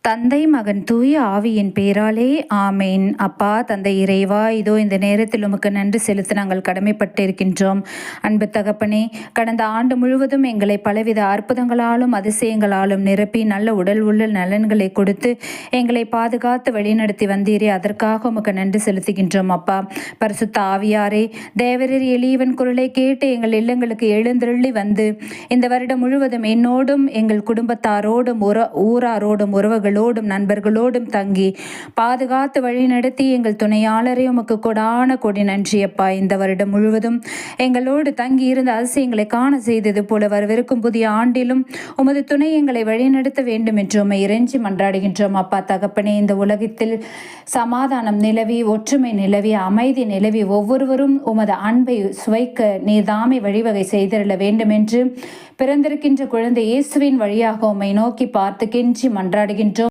தந்தை மகன் தூய ஆவியின் பேராலே ஆமேன். அப்பா தந்தை இறைவா, இதோ இந்த நேரத்தில் உமக்கு நன்றி செலுத்த நாங்கள் கடமைப்பட்டிருக்கின்றோம். அன்பு தகப்பனே, கடந்த ஆண்டு முழுவதும் எங்களை பலவித அற்புதங்களாலும் அதிசயங்களாலும் நிரப்பி நல்ல உடல் உள்ள நலன்களை கொடுத்து எங்களை பாதுகாத்து வழிநடத்தி வந்தீரே, அதற்காக உமக்கு நன்றி செலுத்துகின்றோம். அப்பா பரிசுத்த ஆவியாரே, தேவரீர் எளியவன் குரலை கேட்டு எங்கள் இல்லங்களுக்கு எழுந்தருளி வந்து இந்த வருடம் முழுவதும் என்னோடும் எங்கள் குடும்பத்தாரோடும் ஊராரோடும் உறவுகளோடும் நண்பர்களோடும் தங்கி பாதுகாத்து வழிநடத்தி எங்கள் துணையாளரை உமக்கு கொடான கொடி நன்றியப்பா. இந்த வருடம் முழுவதும் எங்களோடு தங்கி இருந்த அதிசயங்களை காண செய்தது போல வரவிருக்கும் புதிய ஆண்டிலும் உமது துணை எங்களை வழிநடத்த வேண்டும் என்று உம்மை இறைஞ்சி மன்றாடுகின்றோம். அப்பா தகப்பனே, இந்த உலகத்தில் சமாதானம் நிலவி, ஒற்றுமை நிலவி, அமைதி நிலவி, ஒவ்வொருவரும் உமது அன்பை சுவைக்க நீர்தாமே வழிவகை செய்திருள வேண்டும் என்று பிறந்திருக்கின்ற குழந்தை இயேசுவின் வழியாக உம்மை நோக்கி பார்த்து கெஞ்சி மன்றாடுகின்றோம்.